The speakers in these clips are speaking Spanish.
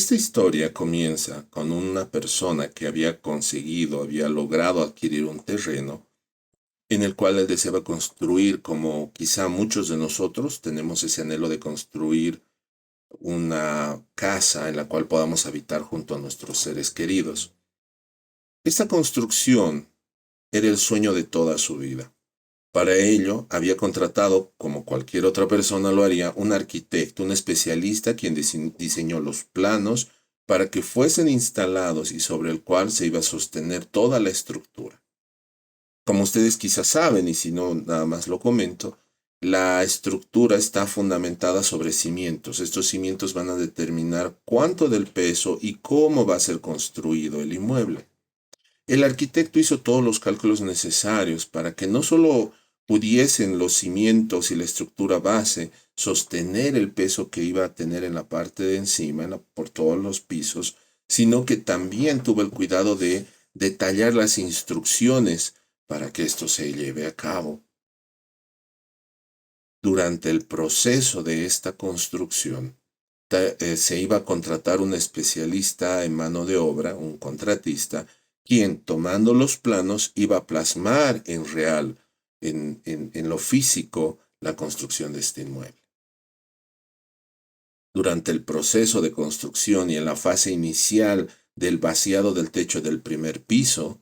Esta historia comienza con una persona que había logrado adquirir un terreno en el cual él deseaba construir, como quizá muchos de nosotros tenemos ese anhelo de construir una casa en la cual podamos habitar junto a nuestros seres queridos. Esta construcción era el sueño de toda su vida. Para ello, había contratado, como cualquier otra persona lo haría, un arquitecto, un especialista quien diseñó los planos para que fuesen instalados y sobre el cual se iba a sostener toda la estructura. Como ustedes quizás saben, y si no, nada más lo comento, la estructura está fundamentada sobre cimientos. Estos cimientos van a determinar cuánto del peso y cómo va a ser construido el inmueble. El arquitecto hizo todos los cálculos necesarios para que no solo pudiesen los cimientos y la estructura base sostener el peso que iba a tener en la parte de encima, por todos los pisos, sino que también tuvo el cuidado de detallar las instrucciones para que esto se lleve a cabo. Durante el proceso de esta construcción, se iba a contratar un especialista en mano de obra, un contratista, quien, tomando los planos, iba a plasmar en real, en lo físico, la construcción de este inmueble. Durante el proceso de construcción y en la fase inicial del vaciado del techo del primer piso,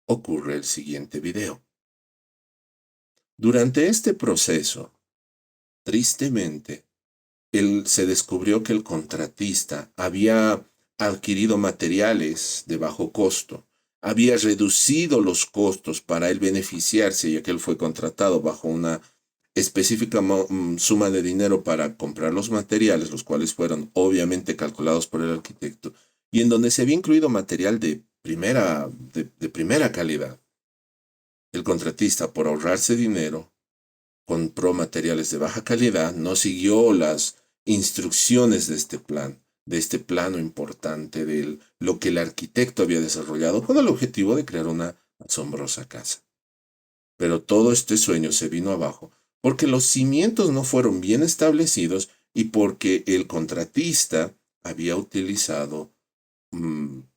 ocurre el siguiente video. Durante este proceso, tristemente, se descubrió que el contratista había adquirido materiales de bajo costo, había reducido los costos para él beneficiarse, ya que él fue contratado bajo una específica suma de dinero para comprar los materiales, los cuales fueron obviamente calculados por el arquitecto, y en donde se había incluido material de primera calidad. El contratista, por ahorrarse dinero, compró materiales de baja calidad, no siguió las instrucciones de este plan, de este plano importante de lo que el arquitecto había desarrollado con el objetivo de crear una asombrosa casa. Pero todo este sueño se vino abajo porque los cimientos no fueron bien establecidos y porque el contratista había utilizado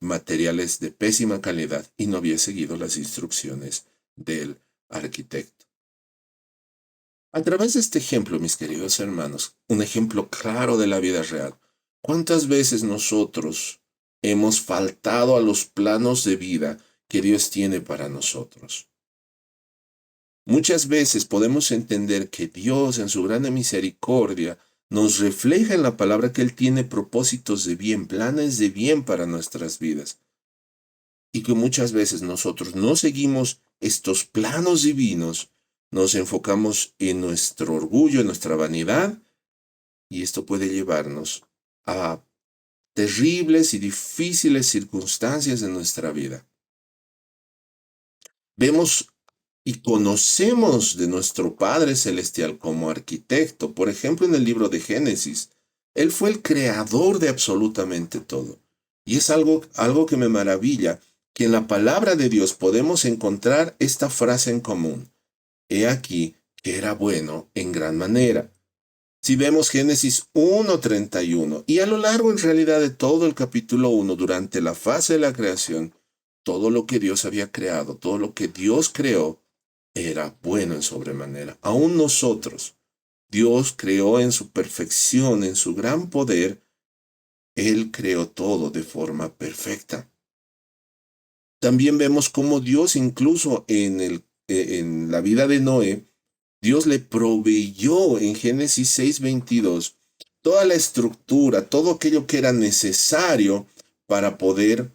materiales de pésima calidad y no había seguido las instrucciones del arquitecto. A través de este ejemplo, mis queridos hermanos, un ejemplo claro de la vida real, ¿cuántas veces nosotros hemos faltado a los planos de vida que Dios tiene para nosotros? Muchas veces podemos entender que Dios, en su grande misericordia, nos refleja en la palabra que Él tiene propósitos de bien, planes de bien para nuestras vidas. Y que muchas veces nosotros no seguimos estos planos divinos, nos enfocamos en nuestro orgullo, en nuestra vanidad, y esto puede llevarnos a terribles y difíciles circunstancias de nuestra vida. Vemos y conocemos de nuestro Padre Celestial como arquitecto. Por ejemplo, en el libro de Génesis, Él fue el creador de absolutamente todo. Y es algo que me maravilla, que en la palabra de Dios podemos encontrar esta frase en común. He aquí que era bueno en gran manera. Si vemos Génesis 1:31 y a lo largo en realidad de todo el capítulo 1, durante la fase de la creación, todo lo que Dios había creado, todo lo que Dios creó, era bueno en sobremanera. Aún nosotros, Dios creó en su perfección, en su gran poder, Él creó todo de forma perfecta. También vemos cómo Dios incluso en la vida de Noé, Dios le proveyó en Génesis 6:22 toda la estructura, todo aquello que era necesario para poder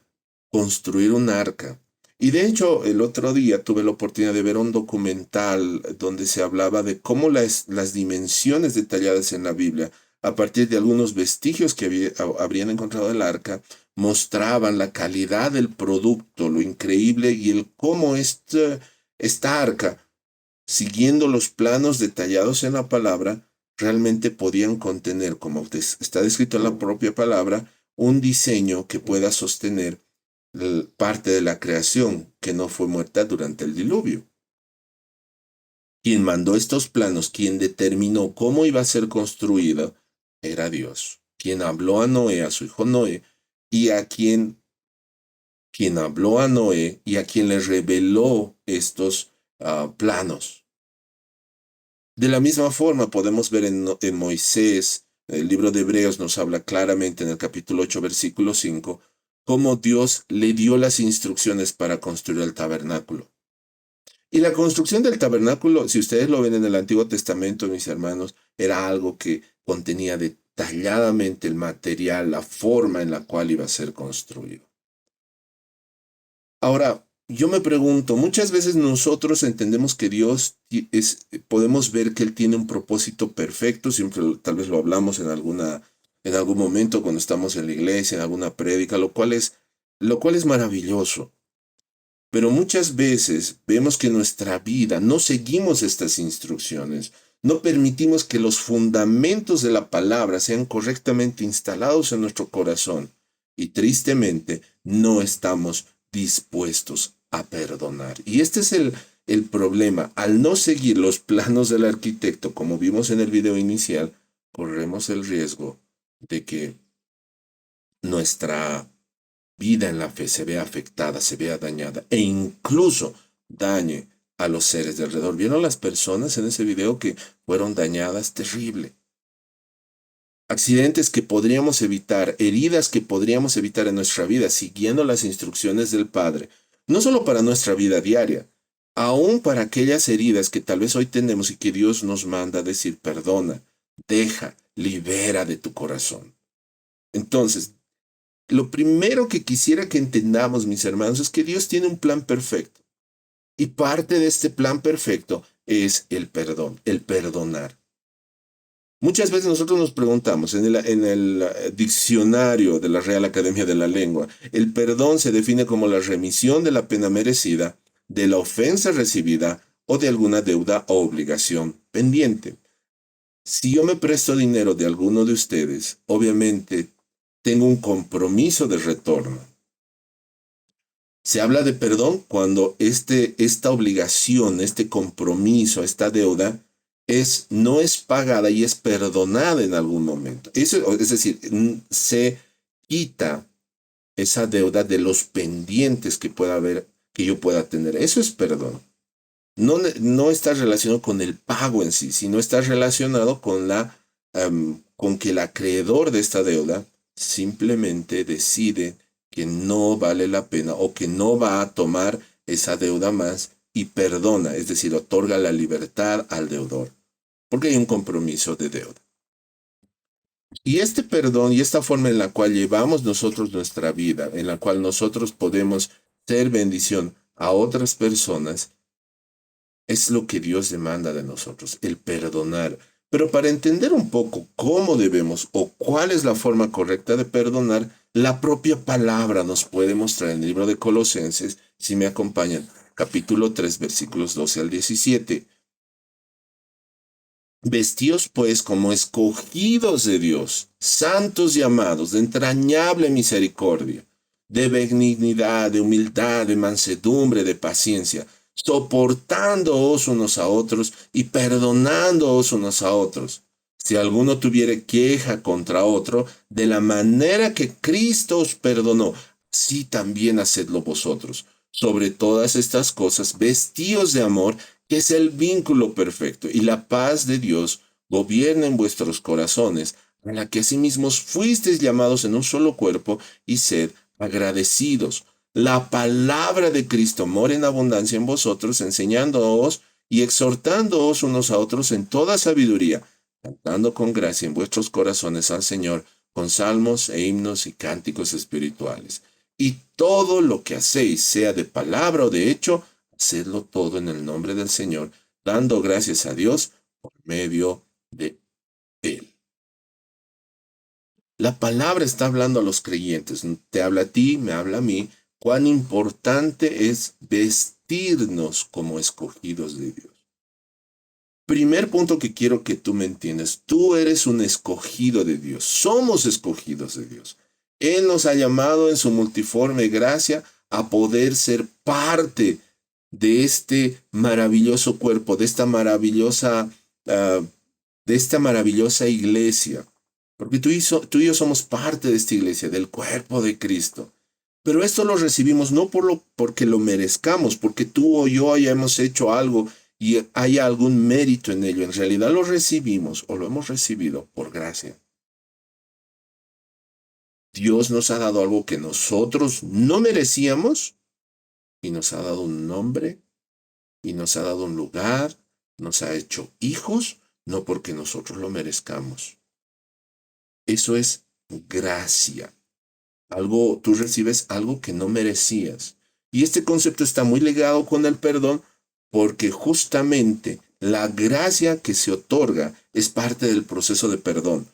construir un arca. Y de hecho, el otro día tuve la oportunidad de ver un documental donde se hablaba de cómo las dimensiones detalladas en la Biblia, a partir de algunos vestigios que habrían encontrado el arca, mostraban la calidad del producto, lo increíble y el cómo esta arca, siguiendo los planos detallados en la palabra, realmente podían contener, como está descrito en la propia palabra, un diseño que pueda sostener parte de la creación que no fue muerta durante el diluvio. Quien mandó estos planos, quien determinó cómo iba a ser construido, era Dios. quien habló a Noé, a su hijo Noé, y a quien habló a Noé y a quien le reveló estos planos. De la misma forma podemos ver en Moisés, el libro de Hebreos nos habla claramente en el capítulo 8, versículo 5, cómo Dios le dio las instrucciones para construir el tabernáculo. Y la construcción del tabernáculo, si ustedes lo ven en el Antiguo Testamento, mis hermanos, era algo que contenía detalladamente el material, la forma en la cual iba a ser construido. Ahora, yo me pregunto, muchas veces nosotros entendemos que Dios podemos ver que Él tiene un propósito perfecto, siempre tal vez lo hablamos en algún momento cuando estamos en la iglesia, en alguna prédica, lo cual es maravilloso. Pero muchas veces vemos que en nuestra vida no seguimos estas instrucciones, no permitimos que los fundamentos de la palabra sean correctamente instalados en nuestro corazón y tristemente no estamos dispuestos a perdonar. Y este es el problema. Al no seguir los planos del arquitecto, como vimos en el video inicial, corremos el riesgo de que nuestra vida en la fe se vea afectada, se vea dañada e incluso dañe a los seres de alrededor. ¿Vieron las personas en ese video que fueron dañadas? Terrible. Accidentes que podríamos evitar, heridas que podríamos evitar en nuestra vida siguiendo las instrucciones del Padre, no solo para nuestra vida diaria, aún para aquellas heridas que tal vez hoy tenemos y que Dios nos manda a decir, perdona, deja, libera de tu corazón. Entonces, lo primero que quisiera que entendamos, mis hermanos, es que Dios tiene un plan perfecto. Y parte de este plan perfecto es el perdón, el perdonar. Muchas veces nosotros nos preguntamos en el diccionario de la Real Academia de la Lengua, el perdón se define como la remisión de la pena merecida, de la ofensa recibida o de alguna deuda o obligación pendiente. Si yo me presto dinero de alguno de ustedes, obviamente tengo un compromiso de retorno. Se habla de perdón cuando esta obligación, este compromiso, esta deuda no es pagada y es perdonada en algún momento. Eso, es decir, se quita esa deuda de los pendientes que pueda haber, que yo pueda tener. Eso es perdón. No está relacionado con el pago en sí, sino está relacionado con que el acreedor de esta deuda simplemente decide que no vale la pena o que no va a tomar esa deuda más y perdona, es decir, otorga la libertad al deudor, porque hay un compromiso de deuda. Y este perdón y esta forma en la cual llevamos nosotros nuestra vida, en la cual nosotros podemos ser bendición a otras personas, es lo que Dios demanda de nosotros, el perdonar. Pero para entender un poco cómo debemos o cuál es la forma correcta de perdonar, la propia palabra nos puede mostrar en el libro de Colosenses, si me acompañan, capítulo 3, versículos 12 al 17. Vestíos pues como escogidos de Dios, santos y amados, de entrañable misericordia, de benignidad, de humildad, de mansedumbre, de paciencia, soportándoos unos a otros y perdonándoos unos a otros. Si alguno tuviere queja contra otro, de la manera que Cristo os perdonó, así también hacedlo vosotros. Sobre todas estas cosas, vestíos de amor, que es el vínculo perfecto, y la paz de Dios gobierna en vuestros corazones, a la que asimismo fuisteis llamados en un solo cuerpo, y sed agradecidos. La palabra de Cristo mora en abundancia en vosotros, enseñándoos y exhortándoos unos a otros en toda sabiduría, cantando con gracia en vuestros corazones al Señor, con salmos e himnos y cánticos espirituales. Y todo lo que hacéis, sea de palabra o de hecho, hacedlo todo en el nombre del Señor, dando gracias a Dios por medio de Él. La palabra está hablando a los creyentes, te habla a ti, me habla a mí, cuán importante es vestirnos como escogidos de Dios. Primer punto que quiero que tú me entiendas, tú eres un escogido de Dios, somos escogidos de Dios. Él nos ha llamado en su multiforme gracia a poder ser parte de este maravilloso cuerpo, de esta maravillosa iglesia. Porque tú y yo somos parte de esta iglesia, del cuerpo de Cristo. Pero esto lo recibimos no porque lo merezcamos, porque tú o yo hayamos hecho algo y haya algún mérito en ello. En realidad lo recibimos o lo hemos recibido por gracia. Dios nos ha dado algo que nosotros no merecíamos y nos ha dado un nombre y nos ha dado un lugar, nos ha hecho hijos, no porque nosotros lo merezcamos. Eso es gracia. Algo, tú recibes algo que no merecías. Y este concepto está muy ligado con el perdón porque justamente la gracia que se otorga es parte del proceso de perdón.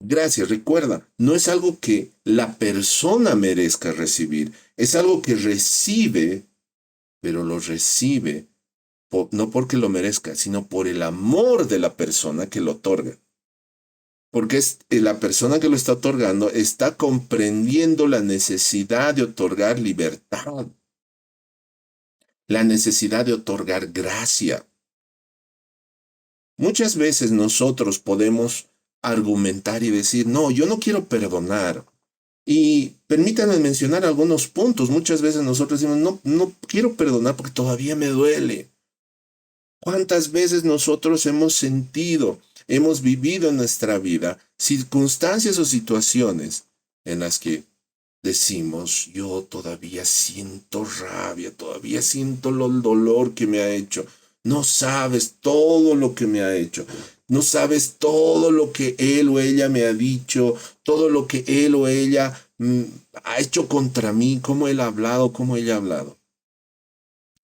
Gracia, recuerda, no es algo que la persona merezca recibir, es algo que recibe, pero lo recibe no porque lo merezca, sino por el amor de la persona que lo otorga. Porque la persona que lo está otorgando está comprendiendo la necesidad de otorgar libertad, la necesidad de otorgar gracia. Muchas veces nosotros podemos argumentar y decir, no, yo no quiero perdonar. Y permítanme mencionar algunos puntos. Muchas veces nosotros decimos, no, no quiero perdonar porque todavía me duele. ¿Cuántas veces nosotros hemos sentido, hemos vivido en nuestra vida circunstancias o situaciones en las que decimos, yo todavía siento rabia, todavía siento el dolor que me ha hecho? No sabes todo lo que me ha hecho. No sabes todo lo que él o ella me ha dicho, todo lo que él o ella ha hecho contra mí, cómo él ha hablado, cómo ella ha hablado.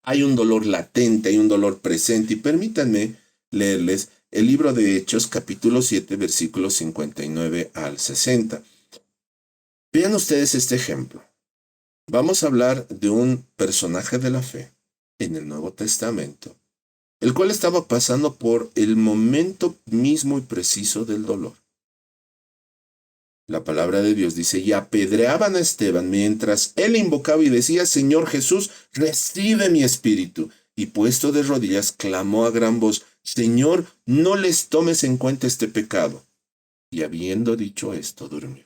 Hay un dolor latente, hay un dolor presente. Y permítanme leerles el libro de Hechos, capítulo 7, versículos 59 al 60. Vean ustedes este ejemplo. Vamos a hablar de un personaje de la fe en el Nuevo Testamento, el cual estaba pasando por el momento mismo y preciso del dolor. La palabra de Dios dice, y apedreaban a Esteban mientras él invocaba y decía, Señor Jesús, recibe mi espíritu. Y puesto de rodillas, clamó a gran voz, Señor, no les tomes en cuenta este pecado. Y habiendo dicho esto, durmió.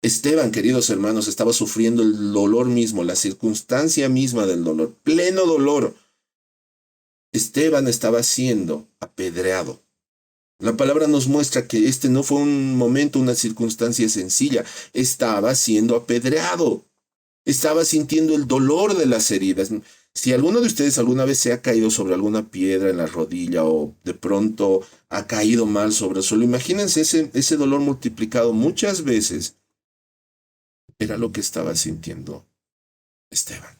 Esteban, queridos hermanos, estaba sufriendo el dolor mismo, la circunstancia misma del dolor, pleno dolor. Esteban estaba siendo apedreado. La palabra nos muestra que este no fue un momento, una circunstancia sencilla. Estaba siendo apedreado. Estaba sintiendo el dolor de las heridas. Si alguno de ustedes alguna vez se ha caído sobre alguna piedra en la rodilla o de pronto ha caído mal sobre el suelo, imagínense ese dolor multiplicado muchas veces. Era lo que estaba sintiendo Esteban.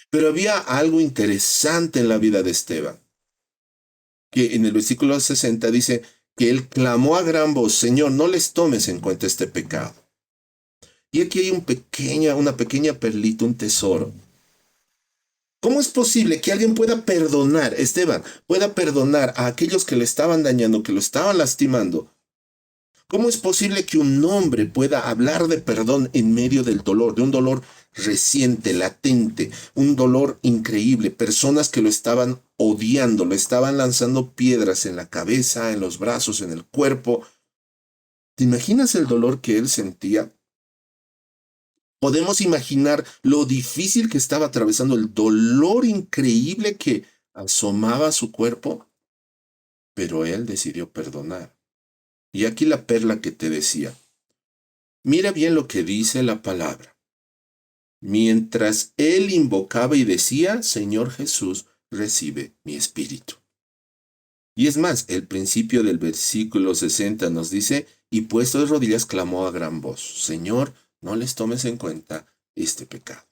Pero había algo interesante en la vida de Esteban, que en el versículo 60 dice que él clamó a gran voz, Señor, no les tomes en cuenta este pecado. Y aquí hay una pequeña perlita, un tesoro. ¿Cómo es posible que alguien pueda perdonar, Esteban, pueda perdonar a aquellos que le estaban dañando, que lo estaban lastimando? ¿Cómo es posible que un hombre pueda hablar de perdón en medio del dolor, de un dolor reciente, latente, un dolor increíble? Personas que lo estaban odiando, lo estaban lanzando piedras en la cabeza, en los brazos, en el cuerpo. ¿Te imaginas el dolor que él sentía? Podemos imaginar lo difícil que estaba atravesando, el dolor increíble que asomaba a su cuerpo, pero él decidió perdonar. Y aquí la perla que te decía. Mira bien lo que dice la palabra. Mientras él invocaba y decía, Señor Jesús, recibe mi espíritu. Y es más, el principio del versículo 60 nos dice, y puesto de rodillas clamó a gran voz, Señor, no les tomes en cuenta este pecado.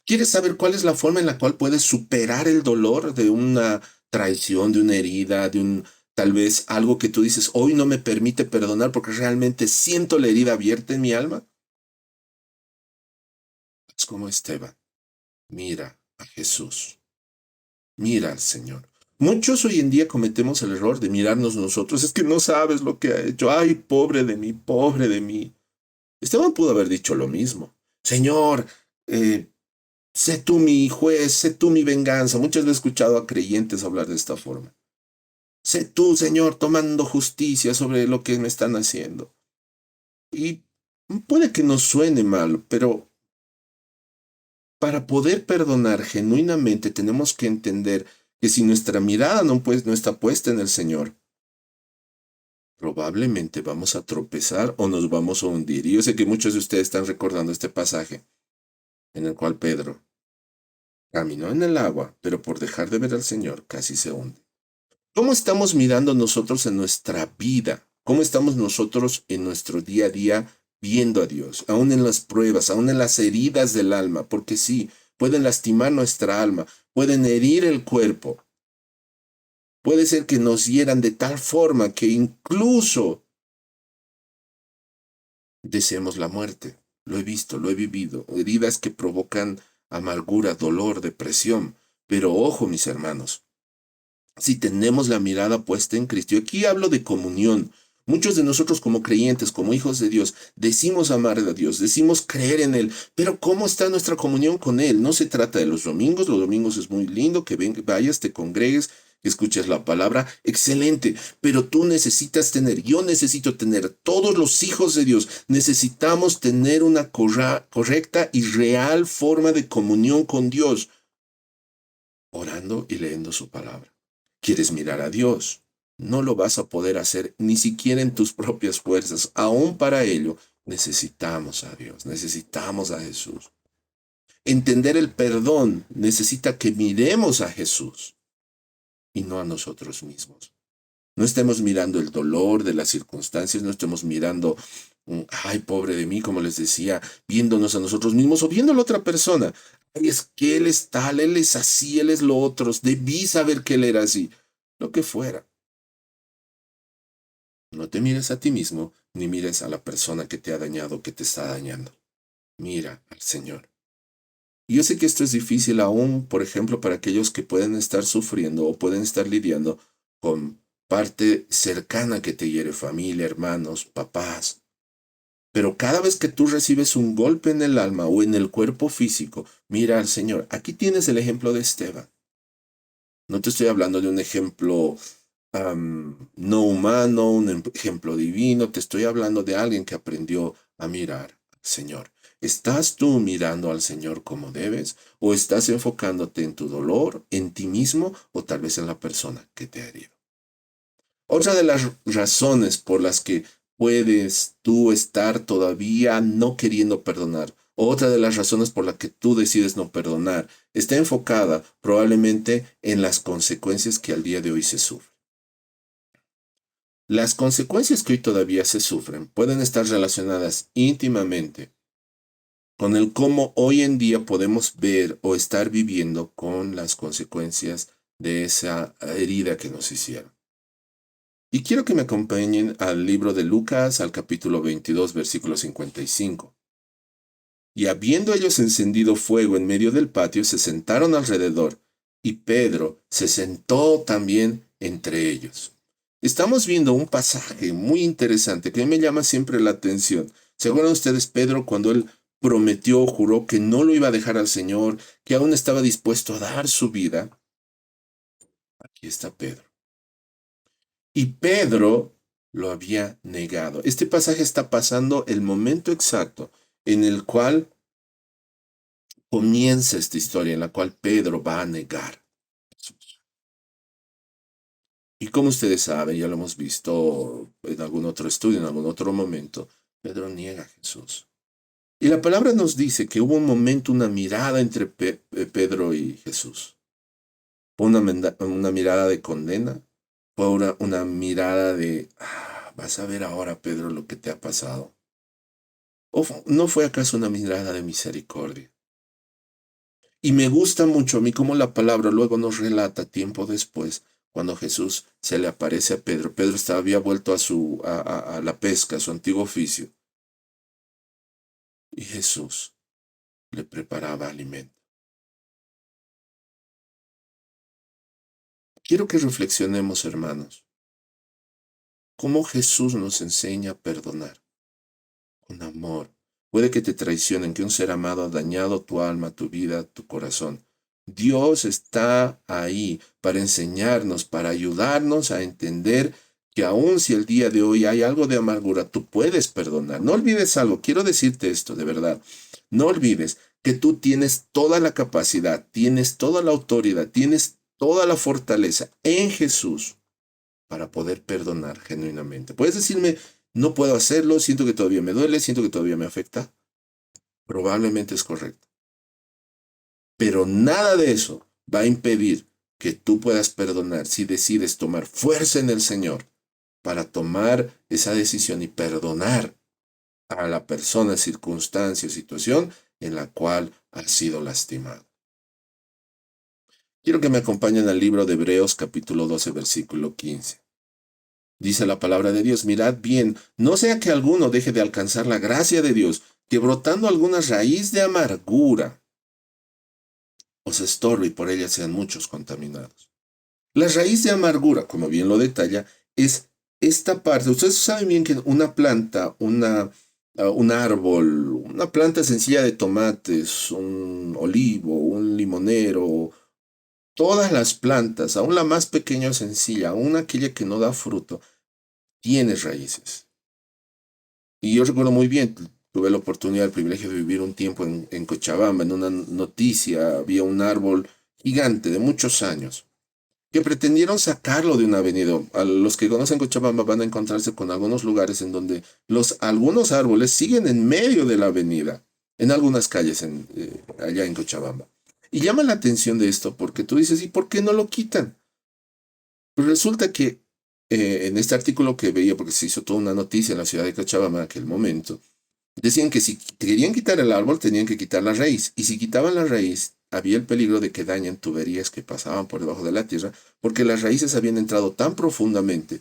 ¿Quieres saber cuál es la forma en la cual puedes superar el dolor de una traición, de una herida, de un tal vez algo que tú dices, hoy no me permite perdonar porque realmente siento la herida abierta en mi alma? Es como Esteban. Mira a Jesús. Mira al Señor. Muchos hoy en día cometemos el error de mirarnos nosotros. Es que no sabes lo que ha hecho. Ay, pobre de mí, pobre de mí. Esteban pudo haber dicho lo mismo. Señor, sé tú mi juez, sé tú mi venganza. Muchas veces he escuchado a creyentes hablar de esta forma. sé tú, Señor, tomando justicia sobre lo que me están haciendo. Y puede que nos suene mal, pero para poder perdonar genuinamente tenemos que entender que si nuestra mirada no está puesta en el Señor, probablemente vamos a tropezar o nos vamos a hundir. Y yo sé que muchos de ustedes están recordando este pasaje en el cual Pedro caminó en el agua, pero por dejar de ver al Señor casi se hunde. ¿Cómo estamos mirando nosotros en nuestra vida? ¿Cómo estamos nosotros en nuestro día a día viendo a Dios? Aún en las pruebas, aún en las heridas del alma, porque sí, pueden lastimar nuestra alma, pueden herir el cuerpo. Puede ser que nos hieran de tal forma que incluso deseemos la muerte. Lo he visto, lo he vivido. Heridas que provocan amargura, dolor, depresión. Pero ojo, mis hermanos, si tenemos la mirada puesta en Cristo. Y aquí hablo de comunión. Muchos de nosotros como creyentes, como hijos de Dios, decimos amar a Dios, decimos creer en Él, pero ¿cómo está nuestra comunión con Él? No se trata de los domingos es muy lindo, que vayas, te congregues, que escuches la palabra, excelente, pero tú necesitas tener, yo necesito tener, todos los hijos de Dios necesitamos tener una correcta y real forma de comunión con Dios, orando y leyendo su palabra. ¿Quieres mirar a Dios? No lo vas a poder hacer ni siquiera en tus propias fuerzas. Aún para ello necesitamos a Dios, necesitamos a Jesús. Entender el perdón necesita que miremos a Jesús y no a nosotros mismos. No estemos mirando el dolor de las circunstancias, no estemos mirando, ay, pobre de mí, como les decía, viéndonos a nosotros mismos o viendo a la otra persona. Ay, es que él es tal, él es así, él es lo otro. Debí saber que él era así. Lo que fuera. No te mires a ti mismo, ni mires a la persona que te ha dañado, que te está dañando. Mira al Señor. Y yo sé que esto es difícil aún, por ejemplo, para aquellos que pueden estar sufriendo o pueden estar lidiando con parte cercana que te hiere, familia, hermanos, papás. Pero cada vez que tú recibes un golpe en el alma o en el cuerpo físico, mira al Señor. Aquí tienes el ejemplo de Esteban. No te estoy hablando de un ejemplo no humano, un ejemplo divino. Te estoy hablando de alguien que aprendió a mirar al Señor. ¿Estás tú mirando al Señor como debes? ¿O estás enfocándote en tu dolor, en ti mismo o tal vez en la persona que te ha herido? Otra de las razones por las que puedes tú estar todavía no queriendo perdonar, otra de las razones por las que tú decides no perdonar, está enfocada probablemente en las consecuencias que al día de hoy se sufren. Las consecuencias que hoy todavía se sufren pueden estar relacionadas íntimamente con el cómo hoy en día podemos ver o estar viviendo con las consecuencias de esa herida que nos hicieron. Y quiero que me acompañen al libro de Lucas, al capítulo 22, versículo 55. Y habiendo ellos encendido fuego en medio del patio, se sentaron alrededor, y Pedro se sentó también entre ellos. Estamos viendo un pasaje muy interesante que me llama siempre la atención. ¿Se acuerdan ustedes, Pedro, cuando él prometió, juró que no lo iba a dejar al Señor, que aún estaba dispuesto a dar su vida? Aquí está Pedro. Y Pedro lo había negado. Este pasaje está pasando el momento exacto en el cual comienza esta historia, en la cual Pedro va a negar. Y como ustedes saben, ya lo hemos visto en algún otro estudio, en algún otro momento, Pedro niega a Jesús. Y la palabra nos dice que hubo un momento, una mirada entre Pedro y Jesús. Fue una mirada de condena, fue una mirada de, vas a ver ahora, Pedro, lo que te ha pasado. ¿O no fue acaso una mirada de misericordia? Y me gusta mucho a mí cómo la palabra luego nos relata tiempo después, cuando Jesús se le aparece a Pedro. Pedro había vuelto a la pesca, a su antiguo oficio. Y Jesús le preparaba alimento. Quiero que reflexionemos, hermanos, cómo Jesús nos enseña a perdonar con amor. Puede que te traicionen, que un ser amado ha dañado tu alma, tu vida, tu corazón. Dios está ahí para enseñarnos, para ayudarnos a entender que aun si el día de hoy hay algo de amargura, tú puedes perdonar. No olvides algo, quiero decirte esto de verdad. No olvides que tú tienes toda la capacidad, tienes toda la autoridad, tienes toda la fortaleza en Jesús para poder perdonar genuinamente. Puedes decirme, no puedo hacerlo, siento que todavía me duele, siento que todavía me afecta. Probablemente es correcto. Pero nada de eso va a impedir que tú puedas perdonar si decides tomar fuerza en el Señor para tomar esa decisión y perdonar a la persona, circunstancia, situación en la cual has sido lastimado. Quiero que me acompañen al libro de Hebreos capítulo 12, versículo 15. Dice la palabra de Dios, mirad bien, no sea que alguno deje de alcanzar la gracia de Dios, que brotando alguna raíz de amargura os estorbe y por ella sean muchos contaminados. La raíz de amargura, como bien lo detalla, es esta parte. Ustedes saben bien que una planta, un árbol, una planta sencilla de tomates, un olivo, un limonero, todas las plantas, aún la más pequeña o sencilla, aún aquella que no da fruto, tiene raíces. Y yo recuerdo muy bien, tuve la oportunidad, el privilegio de vivir un tiempo en Cochabamba. En una noticia había un árbol gigante de muchos años que pretendieron sacarlo de una avenida. A los que conocen Cochabamba van a encontrarse con algunos lugares en donde algunos árboles siguen en medio de la avenida, en algunas calles allá en Cochabamba. Y llama la atención de esto porque tú dices, ¿y por qué no lo quitan? Pues resulta que en este artículo que veía, porque se hizo toda una noticia en la ciudad de Cochabamba en aquel momento, decían que si querían quitar el árbol, tenían que quitar la raíz. Y si quitaban la raíz, había el peligro de que dañen tuberías que pasaban por debajo de la tierra, porque las raíces habían entrado tan profundamente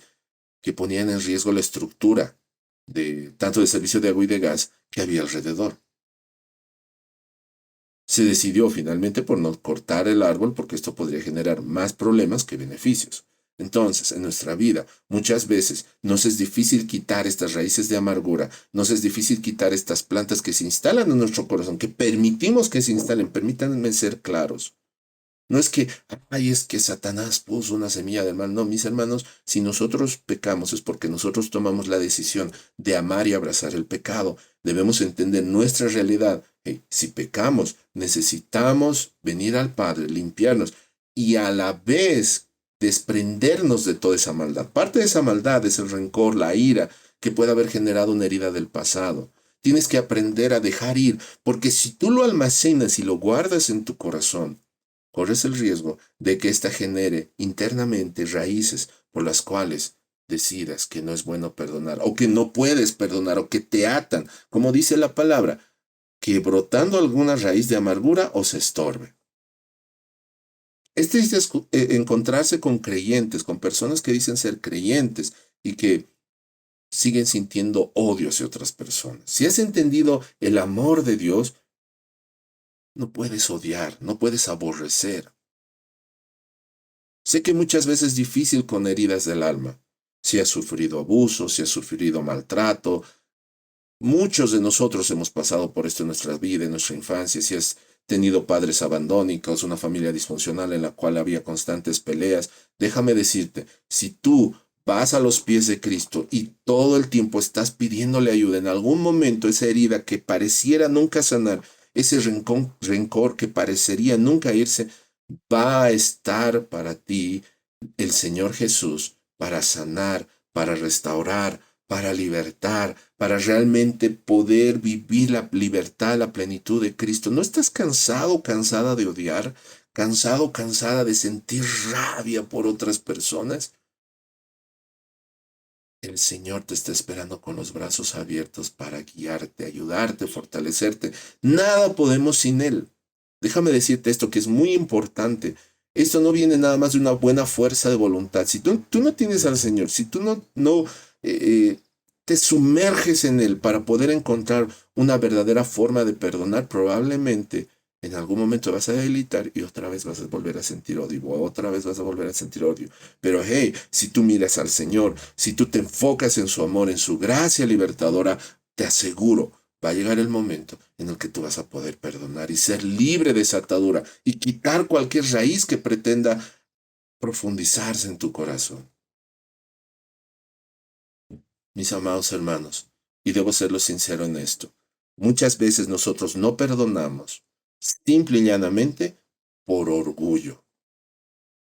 que ponían en riesgo la estructura de tanto de servicio de agua y de gas que había alrededor. Se decidió finalmente por no cortar el árbol porque esto podría generar más problemas que beneficios. Entonces, en nuestra vida, muchas veces nos es difícil quitar estas raíces de amargura, nos es difícil quitar estas plantas que se instalan en nuestro corazón, que permitimos que se instalen. Permítanme ser claros. No es que, ay, es que Satanás puso una semilla del mal. No, mis hermanos, si nosotros pecamos es porque nosotros tomamos la decisión de amar y abrazar el pecado. Debemos entender nuestra realidad. Hey, si pecamos, necesitamos venir al Padre, limpiarnos y a la vez desprendernos de toda esa maldad. Parte de esa maldad es el rencor, la ira que puede haber generado una herida del pasado. Tienes que aprender a dejar ir, porque si tú lo almacenas y lo guardas en tu corazón, corres el riesgo de que ésta genere internamente raíces por las cuales decidas que no es bueno perdonar, o que no puedes perdonar, o que te atan, como dice la palabra, que brotando alguna raíz de amargura os estorbe. Es triste encontrarse con creyentes, con personas que dicen ser creyentes y que siguen sintiendo odio hacia otras personas. Si has entendido el amor de Dios, no puedes odiar, no puedes aborrecer. Sé que muchas veces es difícil con heridas del alma. Si has sufrido abuso, si has sufrido maltrato, muchos de nosotros hemos pasado por esto en nuestra vida, en nuestra infancia. Si has tenido padres abandónicos, una familia disfuncional en la cual había constantes peleas, déjame decirte, si tú vas a los pies de Cristo y todo el tiempo estás pidiéndole ayuda, en algún momento esa herida que pareciera nunca sanar, ese rencor que parecería nunca irse, va a estar para ti el Señor Jesús para sanar, para restaurar, para libertar, para realmente poder vivir la libertad, la plenitud de Cristo. ¿No estás cansado, cansada de odiar? ¿Cansado, cansada de sentir rabia por otras personas? El Señor te está esperando con los brazos abiertos para guiarte, ayudarte, fortalecerte. Nada podemos sin Él. Déjame decirte esto que es muy importante. Esto no viene nada más de una buena fuerza de voluntad. Si tú no tienes al Señor, si tú no te sumerges en Él para poder encontrar una verdadera forma de perdonar, probablemente en algún momento vas a debilitar y otra vez vas a volver a sentir odio, o otra vez vas a volver a sentir odio. Pero hey, si tú miras al Señor, si tú te enfocas en su amor, en su gracia libertadora, te aseguro, va a llegar el momento en el que tú vas a poder perdonar y ser libre de esa atadura y quitar cualquier raíz que pretenda profundizarse en tu corazón. Mis amados hermanos, y debo serlo sincero en esto, muchas veces nosotros no perdonamos simple y llanamente por orgullo.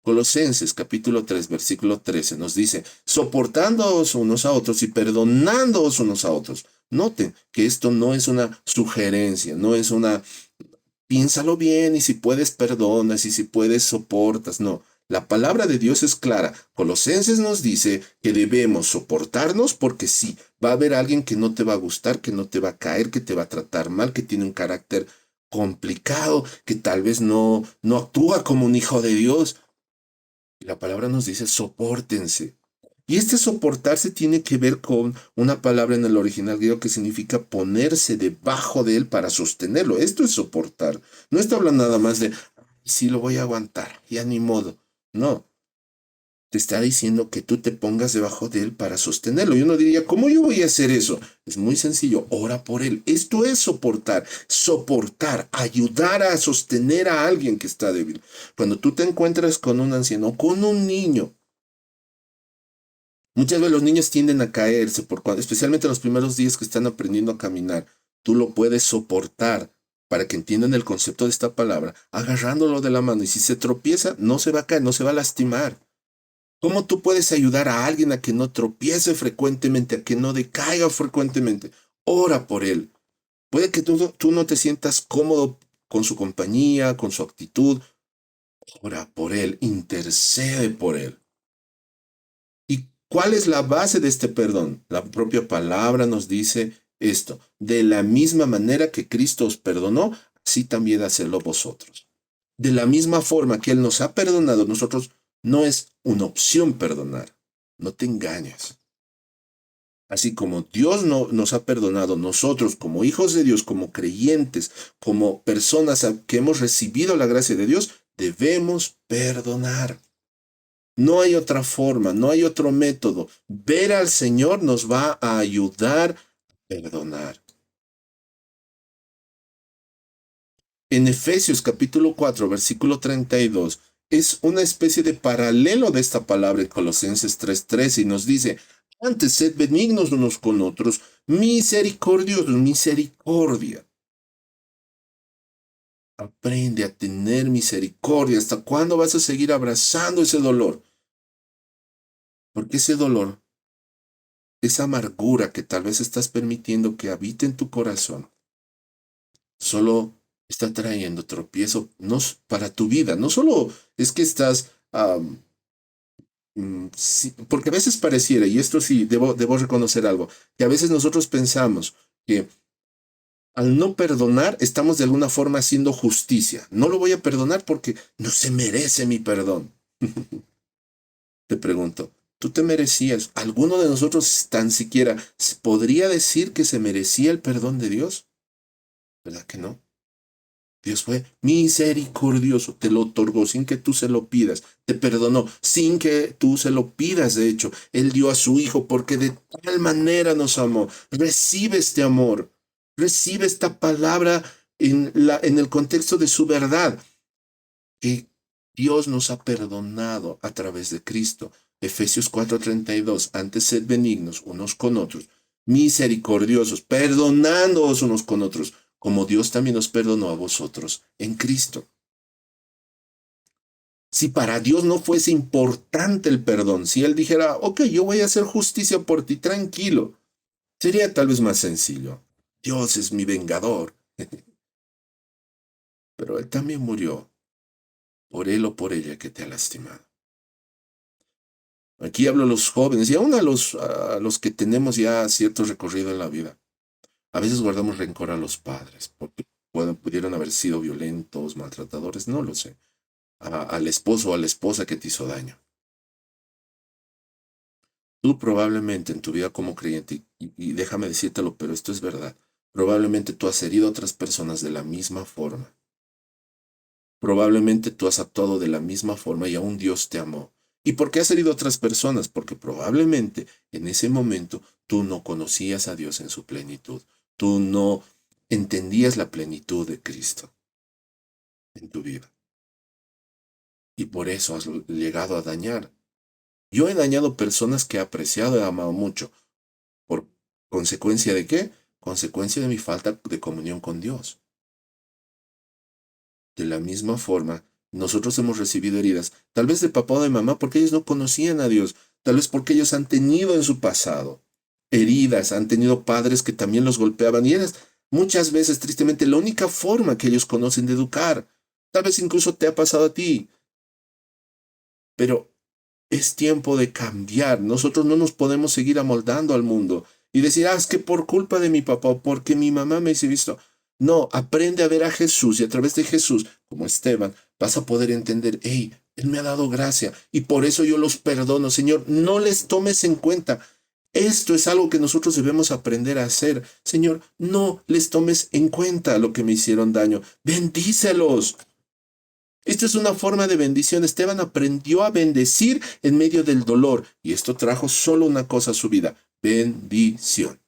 Colosenses capítulo 3, versículo 13 nos dice, soportándoos unos a otros y perdonándoos unos a otros. Noten que esto no es una sugerencia, no es una piénsalo bien y si puedes perdonas y si puedes soportas. No, la palabra de Dios es clara. Colosenses nos dice que debemos soportarnos porque sí, va a haber alguien que no te va a gustar, que no te va a caer, que te va a tratar mal, que tiene un carácter complicado, que tal vez no actúa como un hijo de Dios. Y la palabra nos dice sopórtense. Y este soportarse tiene que ver con una palabra en el original griego que significa ponerse debajo de él para sostenerlo. Esto es soportar. No está hablando nada más de, sí lo voy a aguantar, ya ni modo. No, te está diciendo que tú te pongas debajo de él para sostenerlo. Y uno diría, ¿cómo yo voy a hacer eso? Es muy sencillo, ora por él. Esto es soportar, soportar, ayudar a sostener a alguien que está débil. Cuando tú te encuentras con un anciano, con un niño, muchas veces los niños tienden a caerse, especialmente los primeros días que están aprendiendo a caminar. Tú lo puedes soportar para que entiendan el concepto de esta palabra, agarrándolo de la mano. Y si se tropieza, no se va a caer, no se va a lastimar. ¿Cómo tú puedes ayudar a alguien a que no tropiece frecuentemente, a que no decaiga frecuentemente? Ora por él. Puede que tú no te sientas cómodo con su compañía, con su actitud. Ora por él, intercede por él. ¿Y cuál es la base de este perdón? La propia palabra nos dice esto. De la misma manera que Cristo os perdonó, así también hacedlo vosotros. De la misma forma que Él nos ha perdonado, nosotros no es una opción perdonar. No te engañes. Así como Dios no, nos ha perdonado, nosotros como hijos de Dios, como creyentes, como personas que hemos recibido la gracia de Dios, debemos perdonar. No hay otra forma, no hay otro método. Ver al Señor nos va a ayudar a perdonar. En Efesios capítulo 4, versículo 32, es una especie de paralelo de esta palabra en Colosenses 3:13 y nos dice, antes sed benignos unos con otros, misericordiosos, misericordia. Aprende a tener misericordia. ¿Hasta cuándo vas a seguir abrazando ese dolor? Porque ese dolor, esa amargura que tal vez estás permitiendo que habite en tu corazón, solo está trayendo tropiezo no para tu vida. No solo es que estás, sí, porque a veces pareciera, y esto sí, debo reconocer algo, que a veces nosotros pensamos que al no perdonar estamos de alguna forma haciendo justicia. No lo voy a perdonar porque no se merece mi perdón. Te pregunto, ¿tú te merecías? ¿Alguno de nosotros tan siquiera podría decir que se merecía el perdón de Dios? ¿Verdad que no? Dios fue misericordioso, te lo otorgó sin que tú se lo pidas, te perdonó sin que tú se lo pidas, de hecho, Él dio a su Hijo porque de tal manera nos amó. Recibe este amor, recibe esta palabra en el contexto de su verdad, que Dios nos ha perdonado a través de Cristo. Efesios 4:32, antes sed benignos unos con otros, misericordiosos, perdonándoos unos con otros como Dios también nos perdonó a vosotros en Cristo. Si para Dios no fuese importante el perdón, si Él dijera, ok, yo voy a hacer justicia por ti, tranquilo, sería tal vez más sencillo. Dios es mi vengador. Pero Él también murió por él o por ella que te ha lastimado. Aquí hablo a los jóvenes y aún a los que tenemos ya cierto recorrido en la vida. A veces guardamos rencor a los padres porque pudieron haber sido violentos, maltratadores, no lo sé. Al esposo o a la esposa que te hizo daño. Tú probablemente en tu vida como creyente, y déjame decírtelo, pero esto es verdad, probablemente tú has herido a otras personas de la misma forma. Probablemente tú has actuado de la misma forma y aún Dios te amó. ¿Y por qué has herido a otras personas? Porque probablemente en ese momento tú no conocías a Dios en su plenitud. Tú no entendías la plenitud de Cristo en tu vida. Y por eso has llegado a dañar. Yo he dañado personas que he apreciado, he amado mucho. ¿Por consecuencia de qué? Consecuencia de mi falta de comunión con Dios. De la misma forma, nosotros hemos recibido heridas, tal vez de papá o de mamá, porque ellos no conocían a Dios, tal vez porque ellos han tenido en su pasado heridas, han tenido padres que también los golpeaban y eras muchas veces, tristemente, la única forma que ellos conocen de educar. Tal vez incluso te ha pasado a ti, pero es tiempo de cambiar. Nosotros no nos podemos seguir amoldando al mundo y decir, es que por culpa de mi papá o porque mi mamá me hizo esto. No, aprende a ver a Jesús y a través de Jesús, como Esteban, vas a poder entender, hey, Él me ha dado gracia y por eso yo los perdono. Señor, no les tomes en cuenta. Esto es algo que nosotros debemos aprender a hacer. Señor, no les tomes en cuenta lo que me hicieron daño. Bendícelos. Esto es una forma de bendición. Esteban aprendió a bendecir en medio del dolor y esto trajo solo una cosa a su vida, bendición.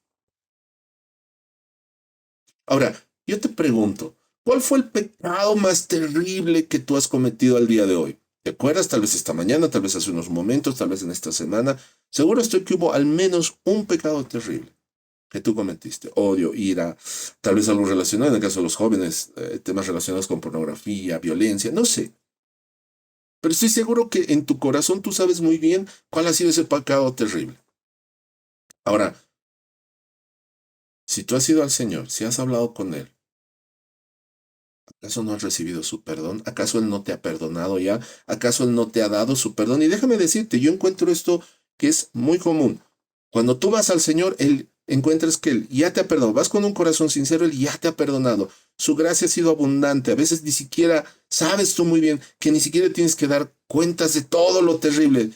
Ahora, yo te pregunto, ¿cuál fue el pecado más terrible que tú has cometido al día de hoy? ¿Te acuerdas? Tal vez esta mañana, tal vez hace unos momentos, tal vez en esta semana. Seguro estoy que hubo al menos un pecado terrible que tú cometiste. Odio, ira, tal vez algo relacionado, en el caso de los jóvenes, temas relacionados con pornografía, violencia, no sé. Pero estoy seguro que en tu corazón tú sabes muy bien cuál ha sido ese pecado terrible. Ahora, si tú has ido al Señor, si has hablado con Él, ¿acaso no has recibido su perdón? ¿Acaso Él no te ha perdonado ya? ¿Acaso Él no te ha dado su perdón? Y déjame decirte, yo encuentro esto que es muy común. Cuando tú vas al Señor, Él encuentras que Él ya te ha perdonado. Vas con un corazón sincero, Él ya te ha perdonado. Su gracia ha sido abundante. A veces ni siquiera sabes tú muy bien que ni siquiera tienes que dar cuentas de todo lo terrible,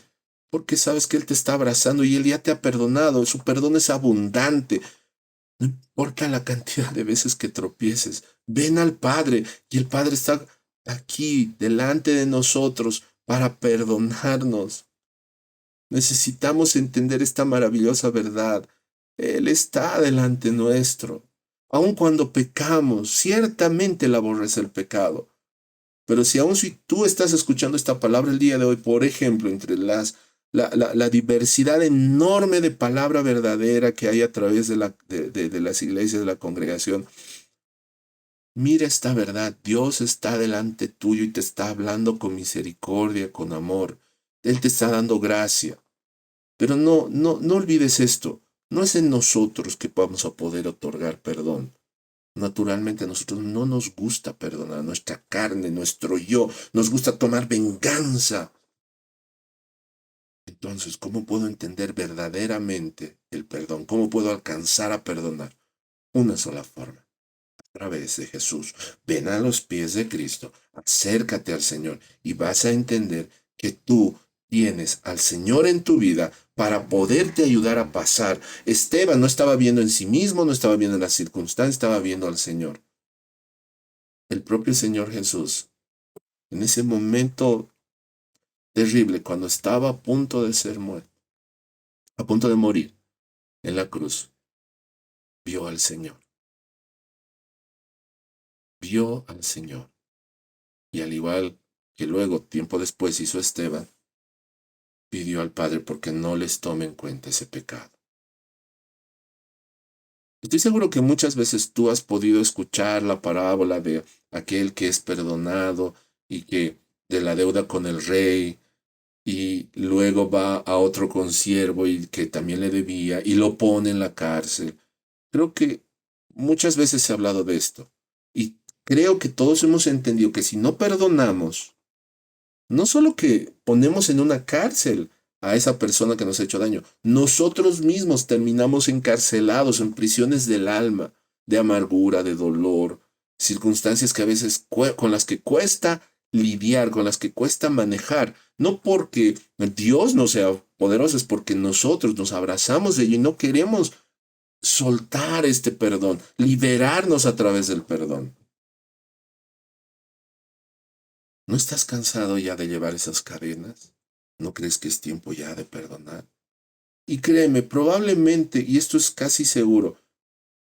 porque sabes que Él te está abrazando y Él ya te ha perdonado. Su perdón es abundante. No importa la cantidad de veces que tropieces, ven al Padre y el Padre está aquí delante de nosotros para perdonarnos. Necesitamos entender esta maravillosa verdad. Él está delante nuestro. Aun cuando pecamos, ciertamente Él aborrece el pecado. Pero si tú estás escuchando esta palabra el día de hoy, por ejemplo, entre la diversidad enorme de palabra verdadera que hay a través de las iglesias, de la congregación, mira esta verdad. Dios está delante tuyo y te está hablando con misericordia, con amor. Él te está dando gracia. Pero no olvides esto. No es en nosotros que vamos a poder otorgar perdón. Naturalmente a nosotros no nos gusta perdonar, nuestra carne, nuestro yo, nos gusta tomar venganza. Entonces, ¿cómo puedo entender verdaderamente el perdón? ¿Cómo puedo alcanzar a perdonar? Una sola forma, a través de Jesús. Ven a los pies de Cristo, acércate al Señor y vas a entender que tú tienes al Señor en tu vida para poderte ayudar a pasar. Esteban no estaba viendo en sí mismo, no estaba viendo en las circunstancias, estaba viendo al Señor. El propio Señor Jesús, en ese momento terrible, cuando estaba a punto de ser muerto, a punto de morir en la cruz, vio al Señor, vio al Señor. Y al igual que luego, tiempo después, hizo Esteban, pidió al Padre porque no les tome en cuenta ese pecado. Estoy seguro que muchas veces tú has podido escuchar la parábola de aquel que es perdonado y que de la deuda con el rey y luego va a otro consiervo y que también le debía y lo pone en la cárcel. Creo que muchas veces se ha hablado de esto y creo que todos hemos entendido que si no perdonamos, no solo que ponemos en una cárcel a esa persona que nos ha hecho daño, nosotros mismos terminamos encarcelados en prisiones del alma, de amargura, de dolor, circunstancias que a veces con las que cuesta lidiar, con las que cuesta manejar, no porque Dios no sea poderoso, es porque nosotros nos abrazamos de ello y no queremos soltar este perdón, liberarnos a través del perdón. ¿No estás cansado ya de llevar esas cadenas? ¿No crees que es tiempo ya de perdonar? Y créeme, probablemente, y esto es casi seguro,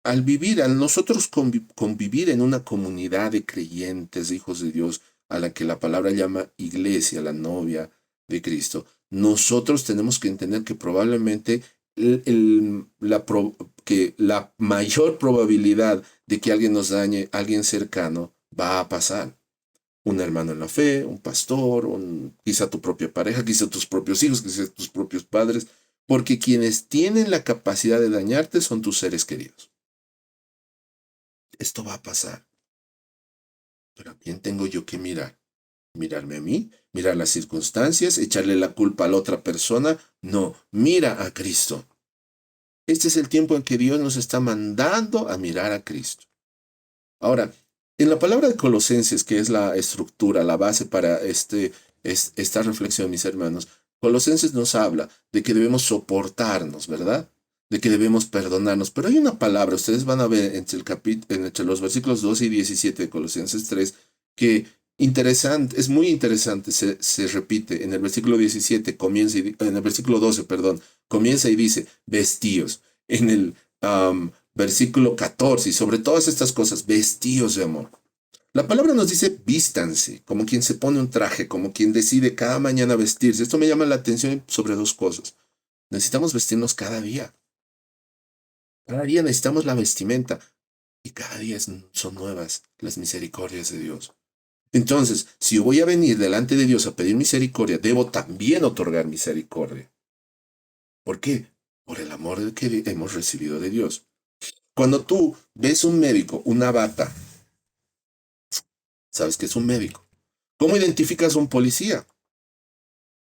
al nosotros convivir en una comunidad de creyentes, de hijos de Dios, a la que la palabra llama iglesia, la novia de Cristo, nosotros tenemos que entender que probablemente que la mayor probabilidad de que alguien nos dañe, alguien cercano, va a pasar. Un hermano en la fe, un pastor, quizá tu propia pareja, quizá tus propios hijos, quizá tus propios padres, porque quienes tienen la capacidad de dañarte son tus seres queridos. Esto va a pasar. Pero ¿a quién tengo yo que mirar? ¿Mirarme a mí? ¿Mirar las circunstancias? ¿Echarle la culpa a la otra persona? No, mira a Cristo. Este es el tiempo en que Dios nos está mandando a mirar a Cristo. Ahora, en la palabra de Colosenses, que es la estructura, la base para esta reflexión, mis hermanos, Colosenses nos habla de que debemos soportarnos, ¿verdad? De que debemos perdonarnos. Pero hay una palabra, ustedes van a ver entre los versículos 12 y 17 de Colosenses 3, que interesante, es muy interesante, se repite. En el versículo 17 comienza, en el versículo 12, perdón, comienza y dice, vestíos. En el versículo 14, y sobre todas estas cosas, vestíos de amor. La palabra nos dice vístanse, como quien se pone un traje, como quien decide cada mañana vestirse. Esto me llama la atención sobre dos cosas. Necesitamos vestirnos cada día. Cada día necesitamos la vestimenta y cada día son nuevas las misericordias de Dios. Entonces, si yo voy a venir delante de Dios a pedir misericordia, debo también otorgar misericordia. ¿Por qué? Por el amor que hemos recibido de Dios. Cuando tú ves un médico, una bata, sabes que es un médico. ¿Cómo identificas a un policía?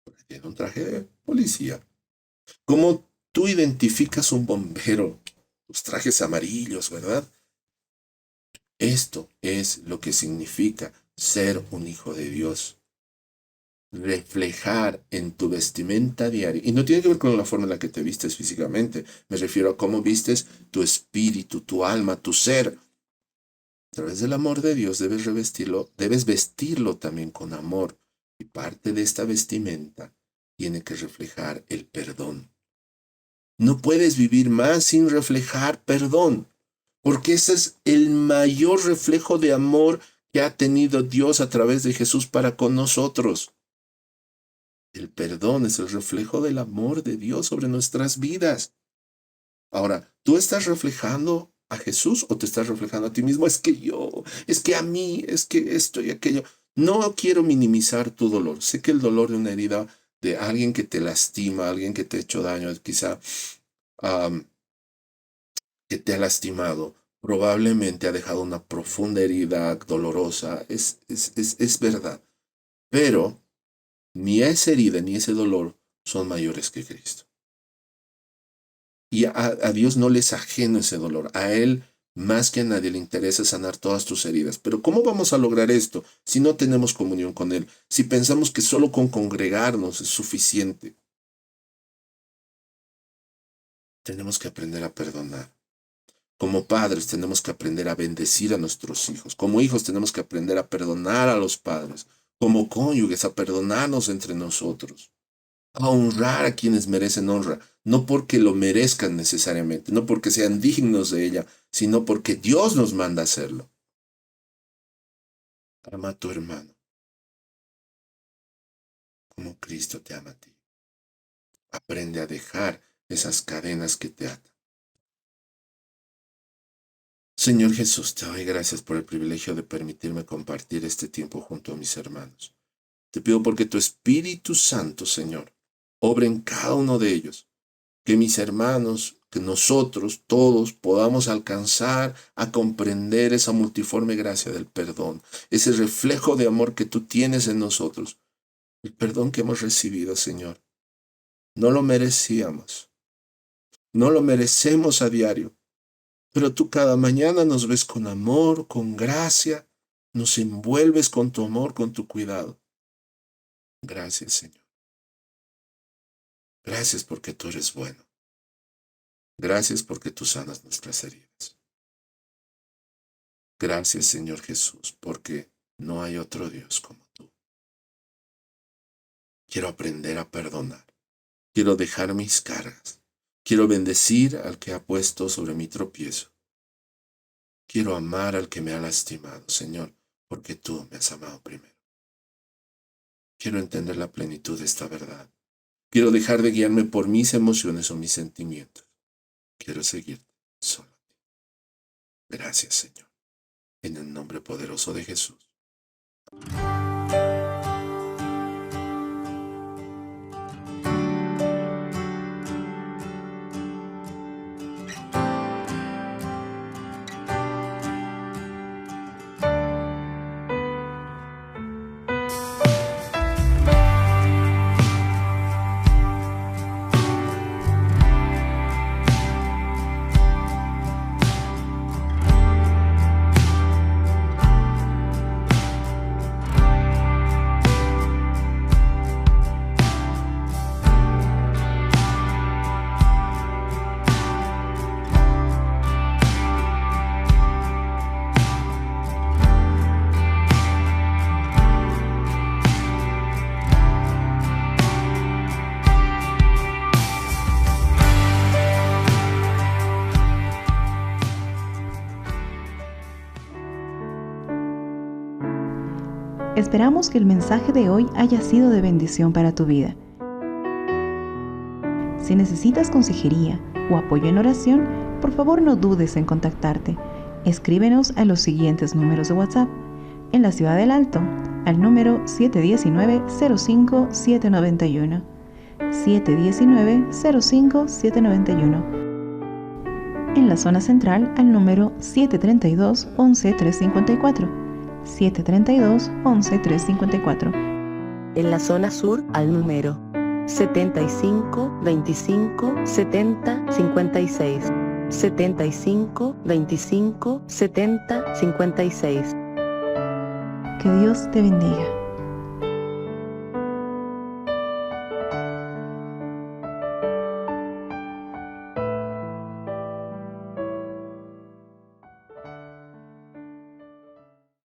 Porque tiene un traje de policía. ¿Cómo tú identificas a un bombero? Los trajes amarillos, ¿verdad? Esto es lo que significa ser un hijo de Dios. Reflejar en tu vestimenta diaria. Y no tiene que ver con la forma en la que te vistes físicamente. Me refiero a cómo vistes tu espíritu, tu alma, tu ser. A través del amor de Dios debes vestirlo también con amor. Y parte de esta vestimenta tiene que reflejar el perdón. No puedes vivir más sin reflejar perdón, porque ese es el mayor reflejo de amor que ha tenido Dios a través de Jesús para con nosotros. El perdón es el reflejo del amor de Dios sobre nuestras vidas. Ahora, ¿tú estás reflejando a Jesús o te estás reflejando a ti mismo? Es que yo, es que a mí, es que esto y aquello. No quiero minimizar tu dolor. Sé que el dolor de una herida de alguien que te lastima, alguien que te ha hecho daño, quizá um, que te ha lastimado, probablemente ha dejado una profunda herida dolorosa. Es verdad. Pero ni esa herida ni ese dolor son mayores que Cristo. Y a Dios no le es ajeno ese dolor. A Él, más que a nadie, le interesa sanar todas tus heridas. Pero ¿cómo vamos a lograr esto si no tenemos comunión con Él? Si pensamos que solo con congregarnos es suficiente. Tenemos que aprender a perdonar. Como padres tenemos que aprender a bendecir a nuestros hijos. Como hijos tenemos que aprender a perdonar a los padres. Como cónyuges a perdonarnos entre nosotros. A honrar a quienes merecen honra, no porque lo merezcan necesariamente, no porque sean dignos de ella, sino porque Dios nos manda a hacerlo. Ama a tu hermano como Cristo te ama a ti. Aprende a dejar esas cadenas que te atan. Señor Jesús, te doy gracias por el privilegio de permitirme compartir este tiempo junto a mis hermanos. Te pido porque tu Espíritu Santo, Señor, obre en cada uno de ellos. Que mis hermanos, que nosotros todos podamos alcanzar a comprender esa multiforme gracia del perdón, ese reflejo de amor que tú tienes en nosotros, el perdón que hemos recibido, Señor. No lo merecíamos, no lo merecemos a diario, pero tú cada mañana nos ves con amor, con gracia, nos envuelves con tu amor, con tu cuidado. Gracias, Señor. Gracias porque tú eres bueno. Gracias porque tú sanas nuestras heridas. Gracias, Señor Jesús, porque no hay otro Dios como tú. Quiero aprender a perdonar. Quiero dejar mis cargas. Quiero bendecir al que ha puesto sobre mi tropiezo. Quiero amar al que me ha lastimado, Señor, porque tú me has amado primero. Quiero entender la plenitud de esta verdad. Quiero dejar de guiarme por mis emociones o mis sentimientos. Quiero seguirte solo a ti. Gracias, Señor. En el nombre poderoso de Jesús. Esperamos que el mensaje de hoy haya sido de bendición para tu vida. Si necesitas consejería o apoyo en oración, por favor no dudes en contactarte. Escríbenos a los siguientes números de WhatsApp. En la Ciudad del Alto, al número 719-05-791. 719-05-791. En la zona central, al número 732-11-354. 732-11-354. En la zona sur, al número 75 25 70 56. 75 25 70 56. Que Dios te bendiga.